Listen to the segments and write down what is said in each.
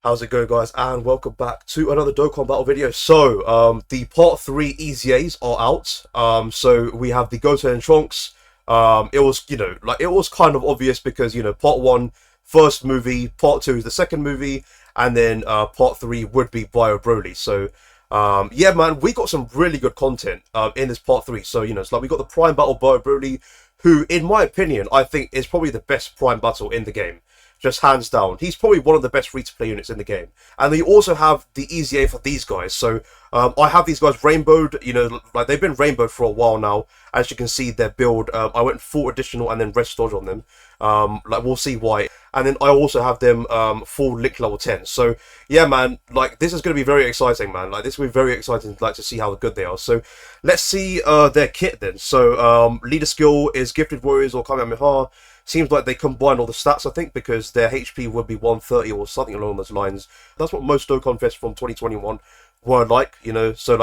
How's it going, guys? And welcome back to another Dokkan battle video. So, the part 3 EZAs are out. So we have the Goten and Trunks. It was, it was kind of obvious because, part 1, first movie, part 2 is the second movie, and then part 3 would be Bio Broly. So, yeah, man, we got some really good content in this part 3. So, it's like we got the Prime Battle Bio Broly, who, in my opinion, I think is probably the best Prime Battle in the game. Just hands down. He's probably one of the best free-to-play units in the game. And they also have the EZA for these guys. So I have these guys rainbowed, like they've been rainbowed for a while now. As you can see, their build, I went full additional and then rest dodge on them. Like we'll see why. And then I also have them full lick level 10. So yeah, man, like this is going to be very exciting, man. Like this will be very exciting, like to see how good they are. So let's see their kit then. So leader skill is Gifted Warriors or Kamehameha. Seems like they combine all the stats, I think, because their HP would be 130 or something along those lines. That's what most Dokkan Fests from 2021 were like, So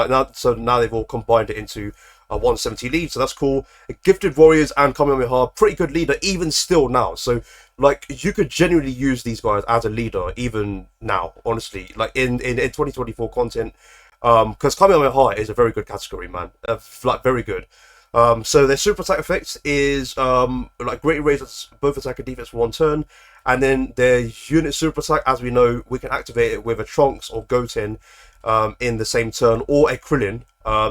now they've all combined it into a 170 lead, so that's cool. Gifted Warriors and Kamehameha, pretty good leader even still now. So like you could genuinely use these guys as a leader even now, honestly. Like in 2024 content, because Kamehameha is a very good category, man. Like very good. So their super attack effect is like greatly raises both attack and defense for one turn, and then their unit super attack, as we know, we can activate it with a Trunks or Goten in the same turn, or a Krillin.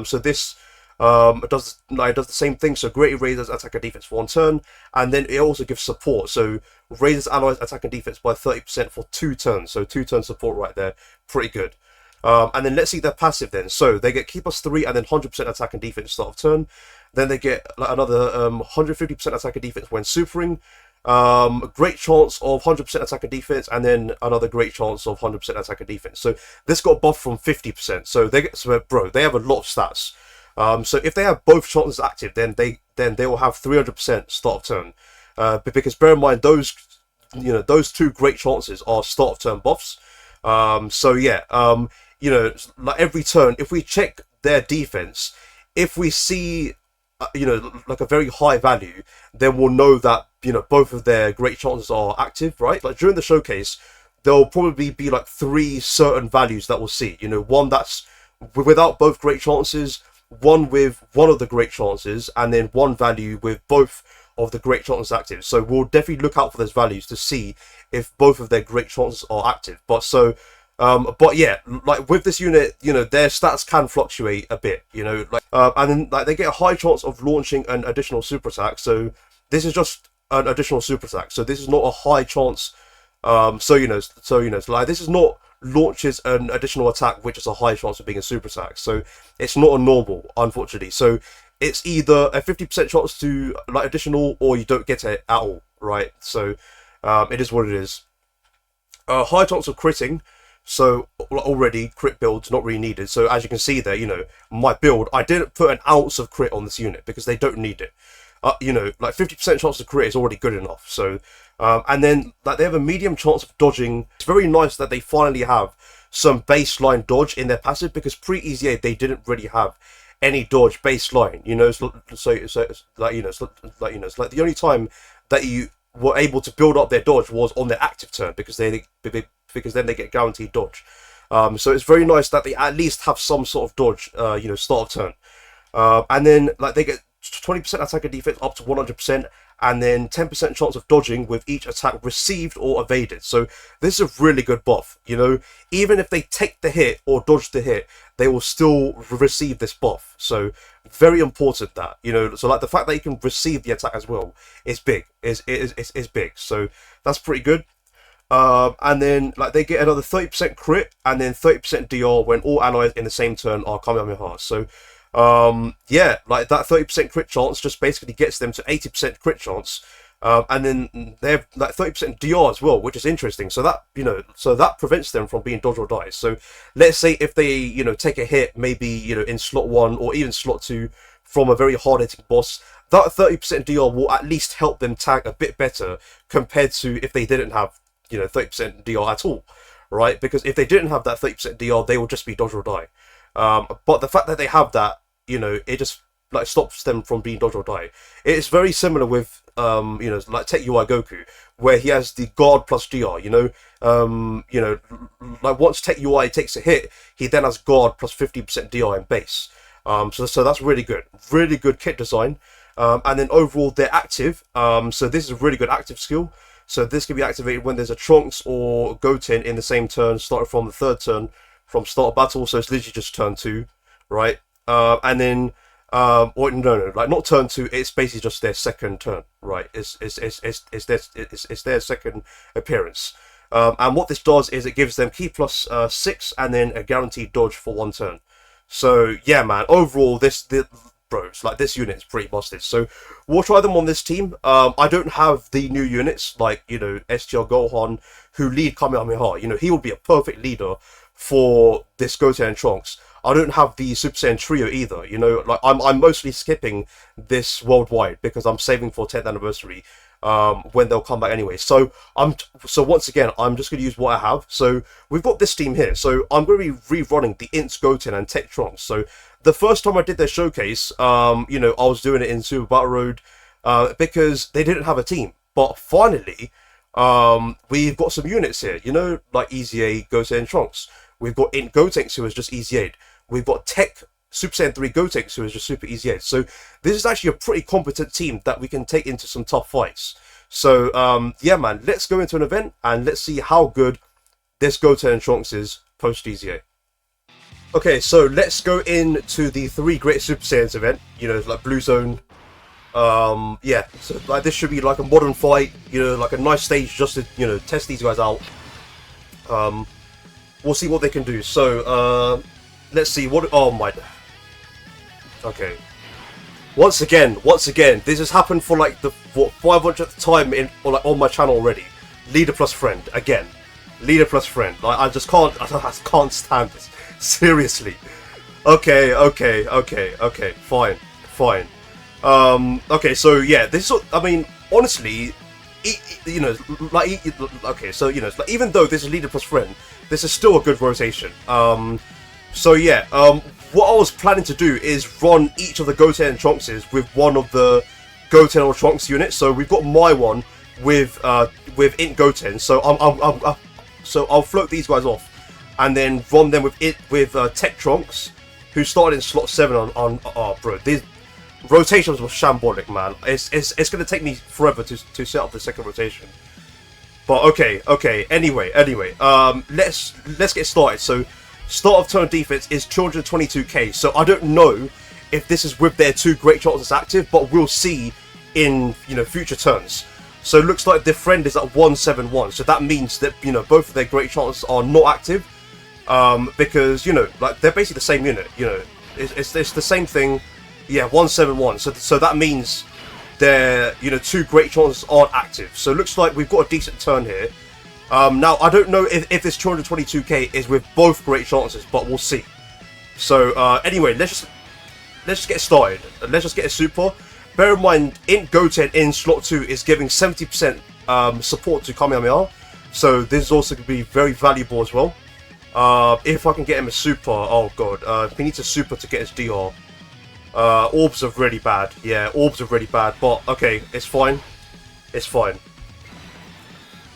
So this does the same thing. So greatly raises attack and defense for one turn, and then it also gives support. So raises allies attack and defense by 30% for 2 turns. So 2-turn support right there, pretty good. And then let's see their passive then. So they get Keep Us 3 and then 100% attack and defense start of turn. Then they get like another 150% attack and defense when supering. Great chance of 100% attack and defense, and then another great chance of 100% attack and defense. So this got buffed from 50%. So they have a lot of stats. So if they have both chances active, then they will have 300% start of turn. Because bear in mind those two great chances are start of turn buffs. So yeah, like every turn, if we check their defense, if we see like a very high value, then we'll know that both of their great chances are active, right? Like during the showcase, there'll probably be like 3 certain values that we'll see. One that's without both great chances, one with one of the great chances, and then one value with both of the great chances active. So we'll definitely look out for those values to see if both of their great chances are active. But yeah, like with this unit, their stats can fluctuate a bit, and then like they get a high chance of launching an additional super attack. So this is just an additional super attack. So this is not a high chance. So like this is not launches an additional attack, which is a high chance of being a super attack. So it's not a normal, unfortunately. So it's either a 50% chance to like additional, or you don't get it at all, right? So it is what it is. High chance of critting. So already crit builds not really needed. So as you can see there, my build, I didn't put an ounce of crit on this unit because they don't need it. Like 50% chance of crit is already good enough. So and then like they have a medium chance of dodging. It's very nice that they finally have some baseline dodge in their passive, because pre-EZA they didn't really have any dodge baseline. It's like the only time that you were able to build up their dodge was on their active turn, because then they get guaranteed dodge. So it's very nice that they at least have some sort of dodge, start of turn. And then like they get 20% attack and defense up to 100%, and then 10% chance of dodging with each attack received or evaded. So this is a really good buff. Even if they take the hit or dodge the hit, they will still receive this buff. So very important that, so like the fact that you can receive the attack as well is big, is big. So that's pretty good. And then like they get another 30% crit and then 30% DR when all allies in the same turn are Kamehameha. So yeah, like that 30% crit chance just basically gets them to 80% crit chance. And then they have like 30% DR as well, which is interesting. So that, so that prevents them from being dodge or die. So let's say if they, take a hit, maybe, in slot 1 or even slot 2 from a very hard hitting boss, that 30% DR will at least help them tag a bit better compared to if they didn't have 30% DR at all, right? Because if they didn't have that 30% DR, they would just be dodge or die. But the fact that they have that, it just like stops them from being dodge or die. It's very similar with you know, like Tech UI Goku, where he has the guard plus GR. You know, like once Tech UI takes a hit, he then has guard plus 50% DI in base. So that's really good kit design. And then overall they're active. So this is a really good active skill. So this can be activated when there's a Trunks or Goten in the same turn, starting from the third turn from start of battle. So it's literally just turn 2, right? And then or no, like not turn 2. It's basically just their second turn, right? It's their second appearance. And what this does is it gives them key plus 6 and then a guaranteed dodge for 1 turn. So yeah, man. Overall, bros, like this unit is pretty busted. So we'll try them on this team. I don't have the new units like, you know, STR Gohan, who lead Kamehameha. You know, he will be a perfect leader for this Goten and Trunks. I don't have the Super Saiyan trio either. You know, like I'm mostly skipping this worldwide because I'm saving for 10th anniversary. When they'll come back anyway. So once again, I'm just going to use what I have. So we've got this team here. So I'm going to be rerunning the Ints Goten and Tech Trunks. So the first time I did their showcase, you know, I was doing it in Super Battle Road because they didn't have a team. But finally, we've got some units here. You know, like Easy A, Goten and Trunks. We've got Int Gotenks, who is just Easy 8. We've got Tech Super Saiyan 3 Gotenks, who is just super easy. So this is actually a pretty competent team that we can take into some tough fights. So yeah, man, let's go into an event and let's see how good this Goten and Trunks is post DZA. Okay, so let's go into the 3 Great Super Saiyans event. You know, like Blue Zone. Yeah, so like this should be like a modern fight. You know, like a nice stage just to, you know, test these guys out. We'll see what they can do. So let's see what. Oh my. Okay. Once again, this has happened for like the 500th time on my channel already. Leader plus friend again. Leader plus friend. Like I can't stand this. Seriously. Okay. Fine. Okay. So yeah, this is. I mean, honestly, you know, like okay. So you know, like, even though this is leader plus friend, this is still a good rotation. So yeah. What I was planning to do is run each of the Goten and Trunkses with one of the Goten or Trunks units. So we've got my one with Int Goten. So I'll float these guys off and then run them with Tech Trunks, who started in slot 7 on oh bro, these rotations were shambolic, man. It's gonna take me forever to set up the second rotation. But okay. Anyway, let's get started. So start of turn defense is 222k. So I don't know if this is with their 2 great chances active, but we'll see in, you know, future turns. So it looks like their friend is at 171. So that means that, you know, both of their great chances are not active, because, you know, like they're basically the same unit. You know, it's the same thing. Yeah, 171. So that means their, you know, 2 great chances aren't active. So it looks like we've got a decent turn here. Now, I don't know if this 222k is with both great chances, but we'll see. So, anyway, let's just get started. Let's just get a super. Bear in mind, Int Goten in slot 2 is giving 70% support to Kamehameha. So, this is also going to be very valuable as well. If I can get him a super, oh god, he needs a super to get his DR. Orbs are really bad. Yeah, orbs are really bad, but okay, it's fine. It's fine.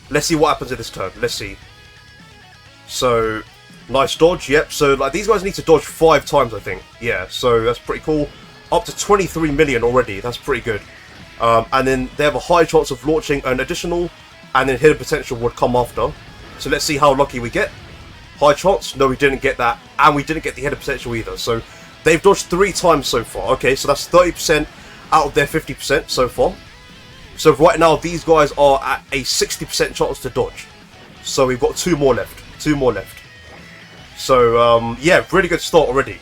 Let's see what happens in this turn. Let's see. So, nice dodge. Yep. So, like, these guys need to dodge 5 times, I think. Yeah. So that's pretty cool. Up to 23 million already. That's pretty good. And then they have a high chance of launching an additional, and then hidden potential would come after. So let's see how lucky we get. High chance. No, we didn't get that, and we didn't get the hidden potential either. So they've dodged 3 times so far. Okay, so that's 30% out of their 50% so far. So right now, these guys are at a 60% chance to dodge. So we've got 2 more left. 2 more left. So, yeah, really good start already.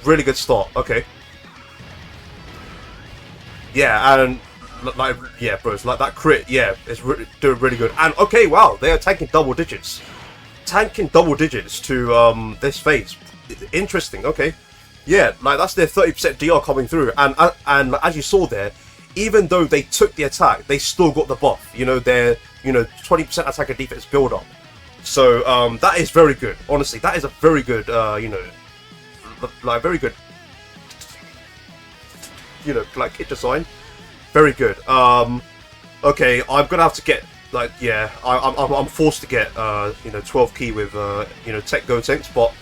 Really good start. Okay. Yeah, and, like, yeah, bros, like that crit, yeah, it's doing really good. And, okay, wow, they are tanking double digits. Tanking double digits to, this phase. Interesting, okay. Yeah, like, that's their 30% DR coming through. And as you saw there, even though they took the attack, they still got the buff. You know, their, you know, 20% attack and defense build up. So, that is very good. Honestly, that is a very good, you know, like, very good. you know, like kit design. Very good. Okay, I'm gonna have to get like, yeah, I'm forced to get you know, 12 key with you know, Tech Gotenks, but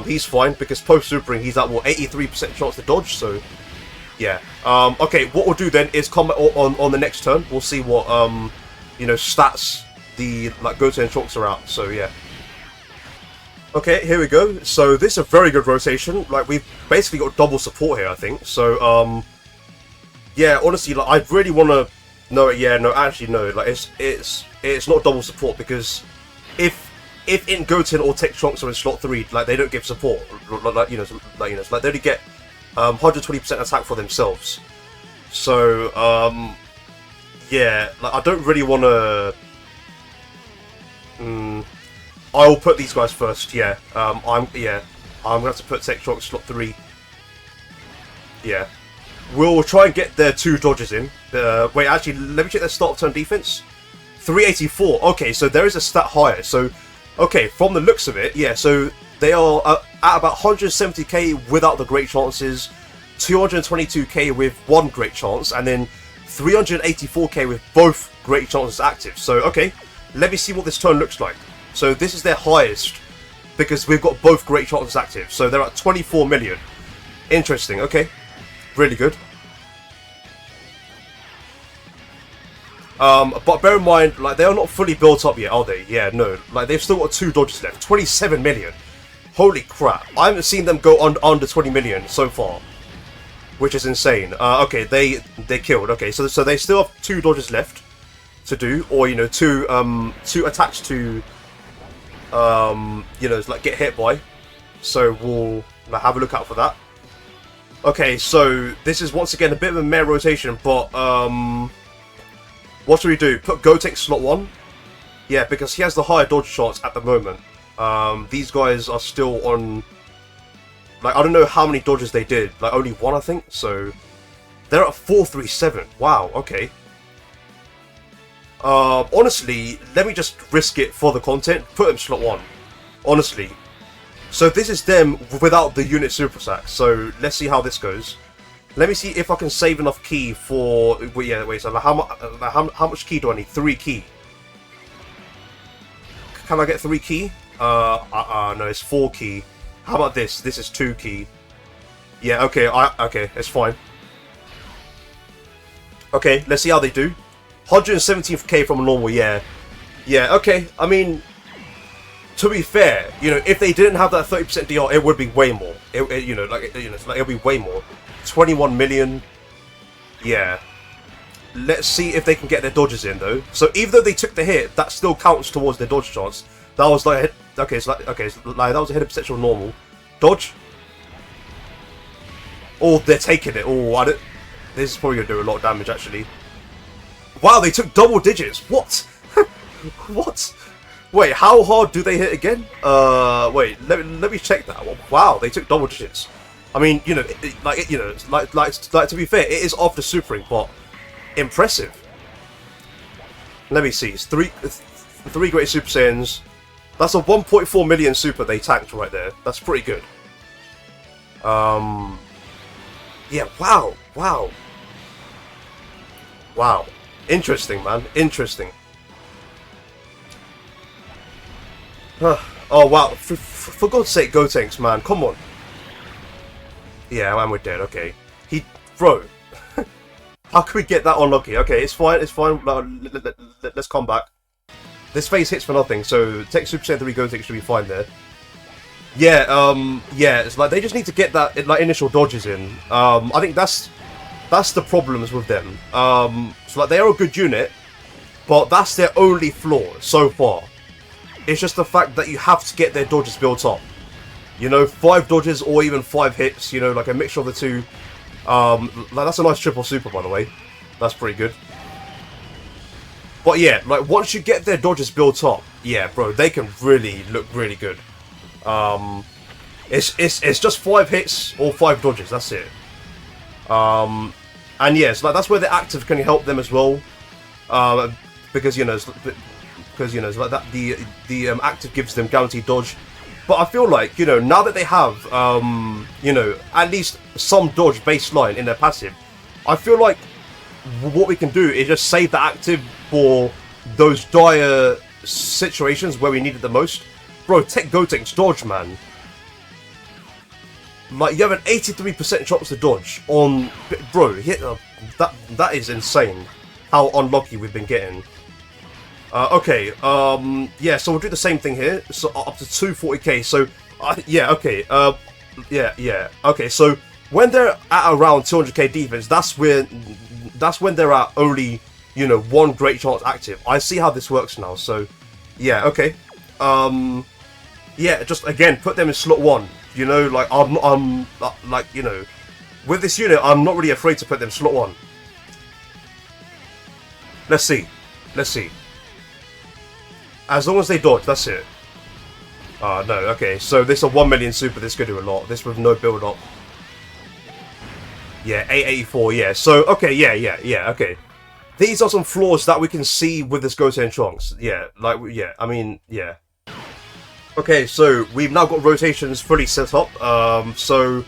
he's fine because post supering he's at what, 83% chance to dodge. So yeah. Okay, what we'll do then is comment on the next turn. We'll see what you know, stats the like Goten and Trunks are out. So yeah. Okay, here we go. So this is a very good rotation. Like, we've basically got double support here, I think. So yeah, honestly, like, I really want to know it. Yeah, no, actually no. Like, it's not double support because if in Goten or Tech Trunks are in slot 3, like, they don't give support. Like, you know, like they only get 120% attack for themselves. So yeah, like, I don't really want to. I'll put these guys first. Yeah, I'm gonna have to put Tech Trunks slot 3. Yeah, we'll try and get their 2 dodges in. Wait, actually, let me check their start of turn defense. 384. Okay, so there is a stat higher. So, okay, from the looks of it, yeah. So they are at about 170k without the great chances, 222k with 1 great chance, and then 384k with both great chances active. So, okay, let me see what this turn looks like. So this is their highest because we've got both great chances active. So they're at 24 million. Interesting. Okay, really good. But bear in mind, like, they are not fully built up yet, are they? Yeah, no. Like, they've still got 2 dodges left. 27 million. Holy crap! I haven't seen them go under 20 million so far, which is insane. Okay, they killed. Okay, so they still have 2 dodges left to do, or, you know, two attacks to you know, like, get hit by. So we'll have a look out for that. Okay, so this is once again a bit of a mare rotation, but what should we do? Put Goten slot 1? Yeah, because he has the higher dodge chance at the moment. These guys are still on, like, I don't know how many dodges they did, like, only 1, I think. So they're at 437. Wow, okay. Honestly, let me just risk it for the content. Put him slot 1. Honestly. So this is them without the unit super sack. So let's see how this goes. Let me see if I can save enough key for. Yeah, wait. So how much key do I need? 3 key. Can I get 3 key? No, it's 4 key. How about this? This is 2 key. Yeah. Okay. Okay. It's fine. Okay. Let's see how they do. 117k from a normal, yeah. Yeah, okay. I mean, to be fair, you know, if they didn't have that 30% DR, it would be way more. You know, like, you know, like, it'll be way more. 21 million. Yeah. Let's see if they can get their dodges in, though. So even though they took the hit, that still counts towards their dodge chance. That was like, okay, so like that was a hit of potential normal. Dodge. Oh, they're taking it. Oh, this is probably gonna do a lot of damage, actually. Wow, they took double digits. What? What? Wait, how hard do they hit again? Wait, let me check that. Wow, they took double digits. I mean, you know, you know, like to be fair, it is after supering, but impressive. Let me see. It's three great Super Saiyans. That's a 1.4 million super they tanked right there. That's pretty good. Yeah. Wow. Interesting, man. Interesting. Oh, wow. For God's sake, Gotenks, man. Come on. Yeah, and we're dead. Okay. Bro. How can we get that unlucky? Okay, it's fine. It's fine. Let's come back. This phase hits for nothing, so Tech Super Saiyan 3 Gotenks should be fine there. Yeah, yeah. It's like they just need to get that like initial dodges in. I think that's the problems with them. So like they are a good unit, but that's their only flaw so far. It's just the fact that you have to get their dodges built up. You know, 5 dodges or even 5 hits. You know, like a mixture of the two. Like that's a nice triple super, by the way. That's pretty good. But yeah, like once you get their dodges built up, yeah, bro, they can really look really good. It's just 5 hits or 5 dodges. That's it. And yes, like that's where the active can help them as well, because you know, it's like that the active gives them guaranteed dodge, But I feel like, you know, now that they have, you know, at least some dodge baseline in their passive, I feel like what we can do is just save the active for those dire situations where we need it the most. Bro, Tech Goten's dodge, man. Like, you have an 83% chance to dodge on... Bro, that is insane. How unlucky we've been getting. Okay, yeah, so we'll do the same thing here. So up to 240k. So, yeah, okay, yeah. Okay, so when they're at around 200k defense, that's when they're at only, you know, one great chance active. I see how this works now. So, yeah, okay. Yeah, just again put them in slot 1. You know, like I'm like, you know, with this unit, I'm not really afraid to put them in slot 1. Let's see. As long as they dodge, that's it. No, okay. So this is a 1 million super. This could do a lot. This with no build up. Yeah, 884. Yeah. So okay. Yeah. Okay. These are some flaws that we can see with this Goten Trunks. Yeah. Like yeah. I mean yeah. Okay. So we've now got rotations fully set up. So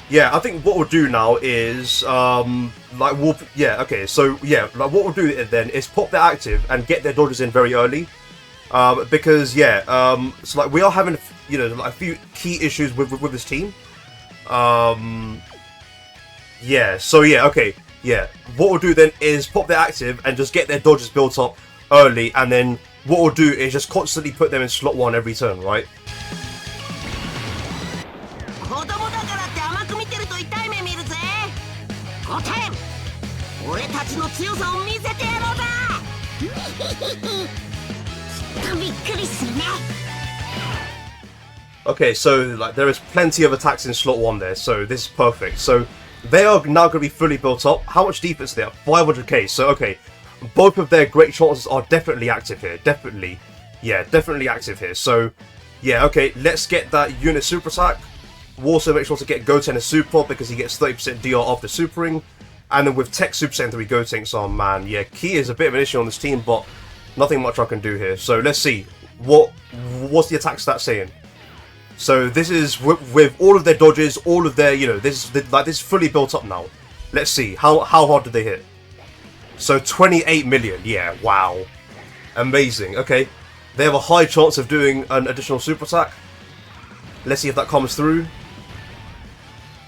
yeah. I think what we'll do now is like we'll yeah. Okay. So yeah. Like what we'll do then is pop their active and get their dodges in very early. Because yeah, so like we are having, you know, like a few key issues with this team. Yeah, so yeah, okay, yeah. What we'll do then is pop their active and just get their dodges built up early, and then what we'll do is just constantly put them in slot 1 every turn, right? Okay, so like there is plenty of attacks in slot 1 there, so this is perfect. So they are now going to be fully built up. How much defense they have? 500k. So okay, both of their great chances are definitely active here. Definitely, yeah, definitely active here. So yeah, okay, let's get that unit super attack. We'll also make sure to get Goten a super because he gets 30% DR after supering, and then with Tech Super Saiyan 3 Goten, so man, yeah, Ki is a bit of an issue on this team, but nothing much I can do here. So let's see what's the attack stat saying. So this is with all of their dodges, all of their, you know, this is fully built up now. Let's see how hard did they hit. So 28 million, yeah, wow, amazing. Okay, they have a high chance of doing an additional super attack. Let's see if that comes through.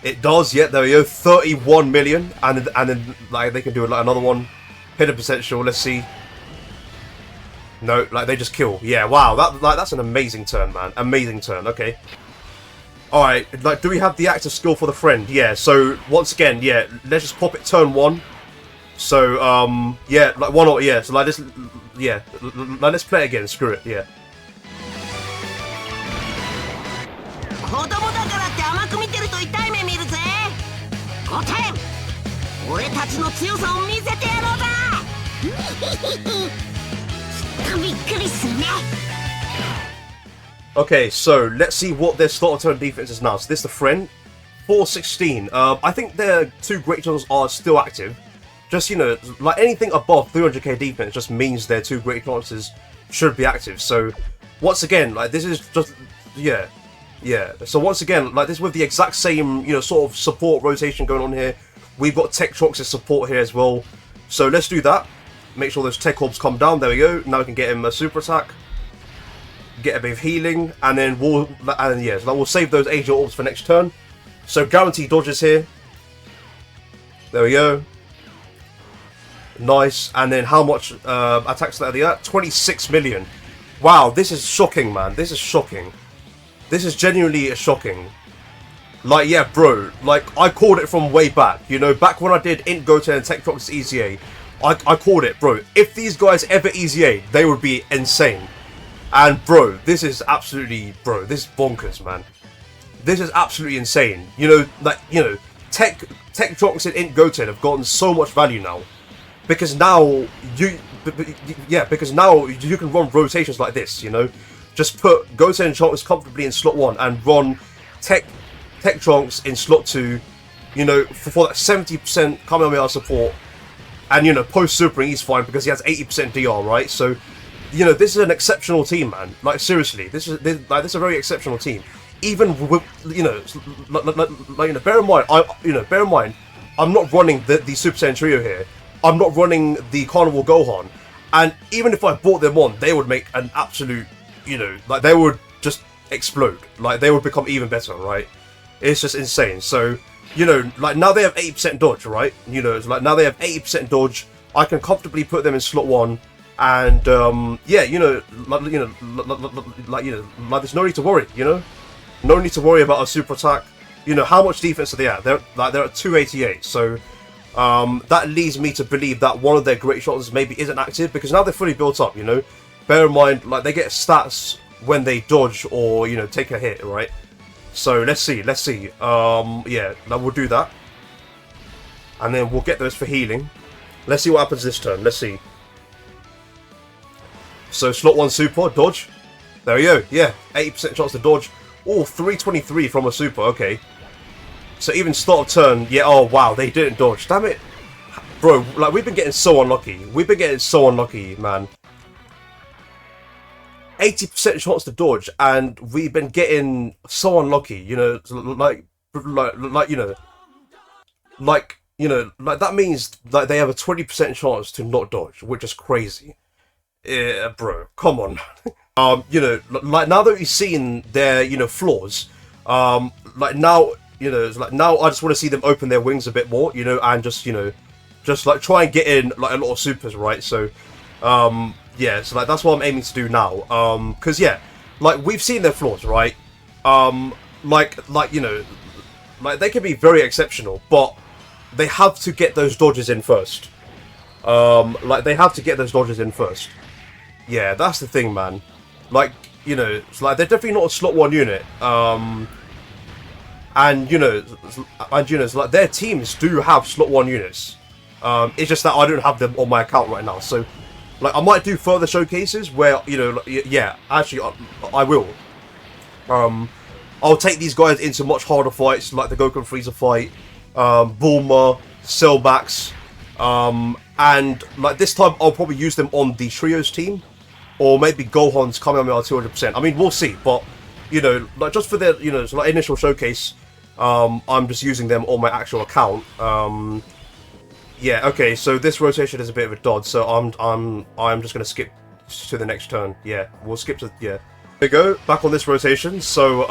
It does, yeah. There we go, 31 million, and then like they can do like another one. Hit a potential. Let's see. No, like they just kill. Yeah, wow, that's an amazing turn, man. Amazing turn. Okay. All right, like, do we have the active skill for the friend? Yeah. So once again, yeah, let's just pop it turn 1. So yeah, like one or yeah. So like this, yeah. Like, let's play it again. Screw it. Yeah. Okay, so let's see what their start of turn defense is now. So this is the friend, 416. I think their 2 great chances are still active. Just, you know, like anything above 300k defense just means their 2 great chances should be active. So once again, like this is just yeah. So once again, like this with the exact same, you know, sort of support rotation going on here. We've got Tech Trunks as support here as well. So let's do that. Make sure those Tech Orbs come down. There we go. Now we can get him a super attack. Get a bit of healing. And then we'll save those Agent Orbs for next turn. So guaranteed dodges here. There we go. Nice. And then how much attacks are they at? 26 million. Wow, this is shocking, man. This is shocking. This is genuinely shocking. Like, yeah, bro. Like, I called it from way back. You know, back when I did Int Goten and Tech Trunks EZA. I called it, bro. If these guys ever EZA, they would be insane. And, bro, this is absolutely... Bro, this is bonkers, man. This is absolutely insane. You know, like, you know, Tech Trunks and Int Goten have gotten so much value now. Because now, because now you can run rotations like this, you know. Just put Goten and Trunks comfortably in slot 1 and run Tech Trunks in slot 2, you know, for that 70% Kamehameha support. And, you know, post-supering he's fine because he has 80% DR, right? So, you know, this is an exceptional team, man. Like, seriously, this is a very exceptional team. Even with, you know, like, you know, bear in mind, I'm not running the Super Saiyan trio here. I'm not running the Carnival Gohan, and even if I brought them on, they would make an absolute, you know, like, they would just explode. Like, they would become even better, right? It's just insane. So, you know, like, now they have 80% dodge, right? You know, it's like, now they have 80% dodge. I can comfortably put them in slot 1, and yeah, you know, like, there's no need to worry, you know, no need to worry about a super attack. You know, how much defense are they at? They're at 288, so that leads me to believe that one of their great shots maybe isn't active, because now they're fully built up, you know. Bear in mind, like, they get stats when they dodge or, you know, take a hit, right? So let's see. Yeah, now we'll do that, and then we'll get those for healing. Let's see what happens this turn. Let's see. So slot 1 super, dodge. There we go. Yeah, 80% chance to dodge. Oh, 323 from a super. Okay. So even start of turn, yeah. Oh wow, they didn't dodge. Damn it, bro. Like, we've been getting so unlucky. We've been getting so unlucky, man. 80% chance to dodge, and we've been getting so unlucky. You know, like you know, like. You know, like, that means like they have a 20% chance to not dodge, which is crazy. Yeah, bro, come on. You know, like, now that you've seen their, you know, flaws, like, now, you know, it's like, now I just want to see them open their wings a bit more, you know, and just, you know, just like try and get in like a lot of supers, right? So, yeah, so like that's what I'm aiming to do now. Because yeah, like, we've seen their flaws, right? Like you know, like, they can be very exceptional, but they have to get those dodges in first. Like, they have to get those dodges in first. Yeah, that's the thing, man. Like, you know, it's like, they're definitely not a slot 1 unit. And you know, it's like, their teams do have slot 1 units. It's just that I don't have them on my account right now. So, like, I might do further showcases where, you know, yeah, actually, I will. I'll take these guys into much harder fights, like the Goku Freezer fight. Bulma, Cellmax, and like, this time I'll probably use them on the Trios team, or maybe Gohan's Kamehameha 200%. I mean, we'll see, but, you know, like, just for their, you know, like, initial showcase, I'm just using them on my actual account. Yeah, okay, so this rotation is a bit of a dodge, so I'm just gonna skip to the next turn. Yeah, we'll skip to, yeah. There we go, back on this rotation. So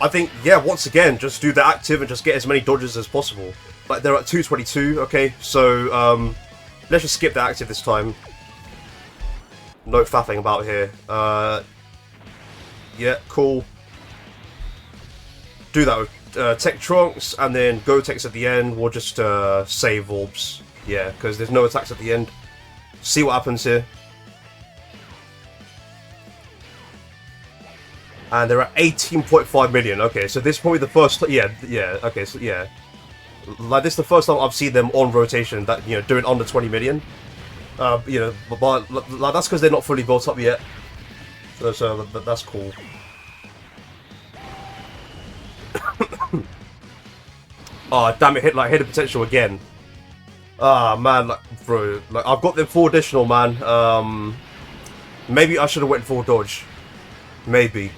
I think, yeah, once again, just do the active and just get as many dodges as possible. Like, they're at 222, okay, so let's just skip the active this time. No faffing about here. Yeah, cool. Do that with Tech Trunks, and then Gotenks at the end. We'll just save orbs. Yeah, because there's no attacks at the end. See what happens here. And they're at 18.5 million. Okay, so this is probably the first. Yeah. Okay, so yeah, like, this is the first time I've seen them on rotation that, you know, doing under 20 million. You know, but like, that's because they're not fully built up yet. So that's cool. Oh damn it! Hit the potential again. Ah man, like, bro, like, I've got them 4 additional, man. Maybe I should have went for dodge. Maybe.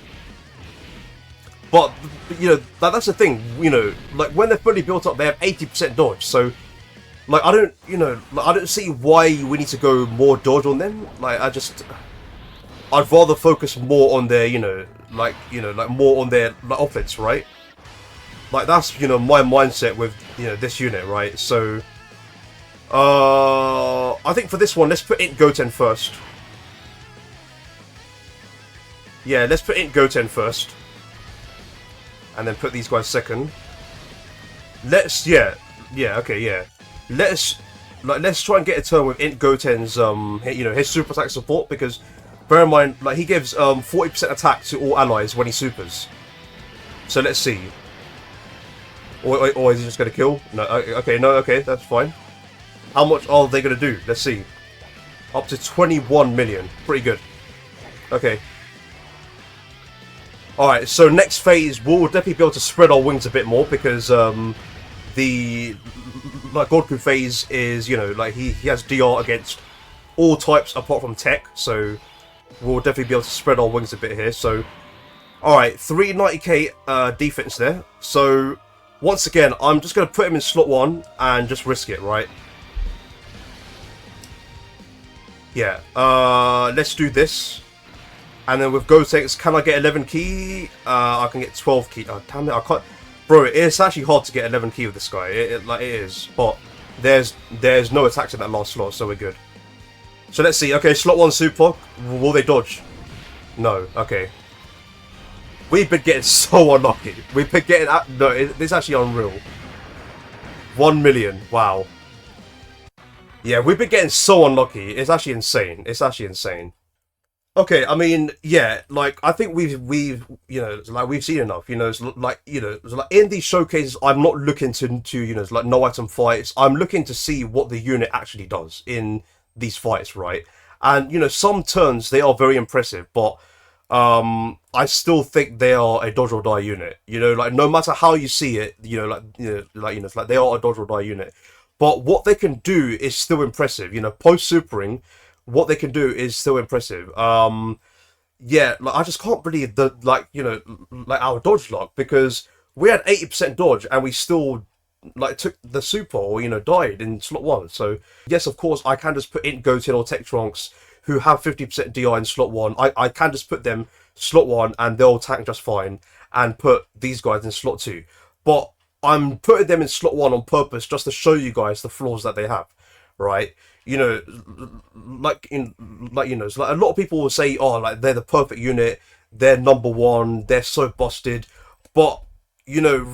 But, you know, that's the thing, you know, like, when they're fully built up, they have 80% dodge, so, like, I don't, you know, like, I don't see why we need to go more dodge on them. Like, I'd rather focus more on their, you know, like, more on their, like, offense, right? Like, that's, you know, my mindset with, you know, this unit, right? So, I think for this one, let's put Int Goten first. Yeah, let's put Int Goten first. And then put these guys second. Let's, yeah, okay, yeah. Let's try and get a turn with Int Goten's, you know, his super attack support, because bear in mind, like, he gives 40% attack to all allies when he supers. So let's see. Or is he just gonna kill? No, okay, no, okay, that's fine. How much are they gonna do? Let's see. Up to 21 million. Pretty good. Okay. Alright, so next phase, we'll definitely be able to spread our wings a bit more, because the, like, Goku phase is, you know, like, he has DR against all types apart from tech, so we'll definitely be able to spread our wings a bit here. So, alright, 390k defense there. So, once again, I'm just going to put him in slot 1 and just risk it, right? Yeah, let's do this. And then with Goten, can I get 11 key? I can get 12 key. Oh, damn it, I can't. Bro, it's actually hard to get 11 key with this guy. Like, it is. But there's no attacks in that last slot, so we're good. So let's see. Okay, slot 1 super. Will they dodge? No. Okay. We've been getting so unlucky. We've been getting... No, this is actually unreal. 1 million. Wow. Yeah, we've been getting so unlucky. It's actually insane. It's actually insane. Okay, I mean, yeah, like, I think we've you know, like, we've seen enough, you know, it's like, you know, it's like in these showcases, I'm not looking to, you know, it's like no item fights. I'm looking to see what the unit actually does in these fights, right? And, you know, some turns, they are very impressive, but I still think they are a dodge or die unit, you know, like, no matter how you see it, you know, it's like they are a dodge or die unit. But what they can do is still impressive, you know, post-supering, what they can do is still impressive. Yeah, like, I just can't believe the, like, you know, like, our dodge luck, because we had 80% dodge and we still, like, took the super, or, you know, died in slot 1. So yes, of course, I can just put in Goten or Tech Trunks who have 50% DI in slot 1. I can just put them slot 1 and they'll tank just fine, and put these guys in slot 2. But I'm putting them in slot 1 on purpose, just to show you guys the flaws that they have, right? You know, like, you know, it's like a lot of people will say, oh, like, they're the perfect unit, they're number 1, they're so busted. But, you know,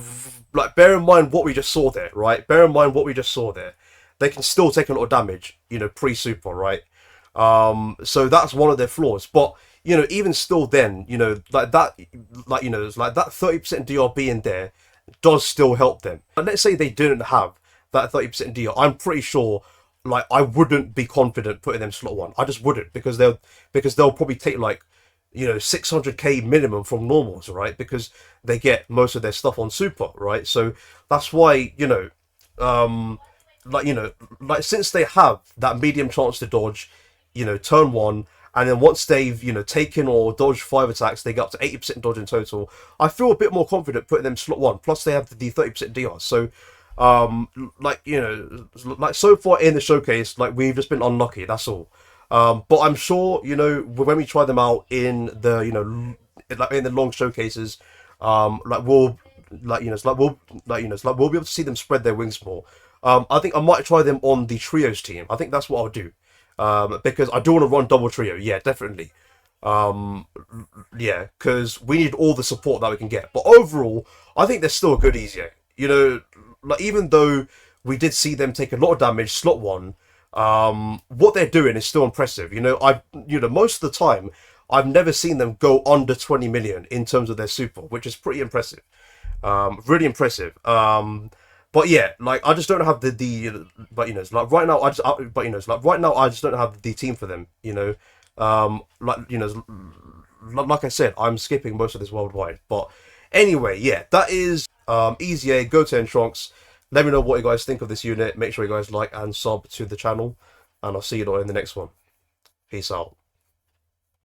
like, bear in mind what we just saw there, right? Bear in mind what we just saw there. They can still take a lot of damage, you know, pre-super, right? So that's one of their flaws. But, you know, even still then, you know, like that, like, you know, it's like that 30% DRB in there does still help them. But let's say they didn't have that 30% DR, I'm pretty sure, like, I wouldn't be confident putting them slot 1. I just wouldn't, because they'll probably take, like, you know, 600k minimum from normals, right? Because they get most of their stuff on super, right? So that's why, you know, like, you know, like, since they have that medium chance to dodge, you know, turn 1, and then once they've, you know, taken or dodged 5 attacks, they get up to 80% dodge in total. I feel a bit more confident putting them slot 1. Plus they have the 30% DR. So, like, you know, like, so far in the showcase, like, we've just been unlucky, that's all. But I'm sure, you know, when we try them out in the, you know, like, in the long showcases, like, we'll, like, you know, it's like, we'll, like, you know, it's like, we'll be able to see them spread their wings more. I think I might try them on the trios team. I think that's what I'll do. Because I do want to run double trio. Yeah, definitely. Yeah, because we need all the support that we can get. But overall, I think they're still a good easier. You know, like, even though we did see them take a lot of damage slot 1, what they're doing is still impressive. You know, you know, most of the time, I've never seen them go under 20 million in terms of their super, which is pretty impressive. Really impressive. But yeah, like, I just don't have but, you know, it's like, right now but, you know, it's like, right now I just don't have the team for them, you know. Like, you know, like I said, I'm skipping most of this worldwide. But anyway, yeah, that is EZA, Goten Trunks. Let me know what you guys think of this unit. Make sure you guys like and sub to the channel, and I'll see you all in the next one. Peace out.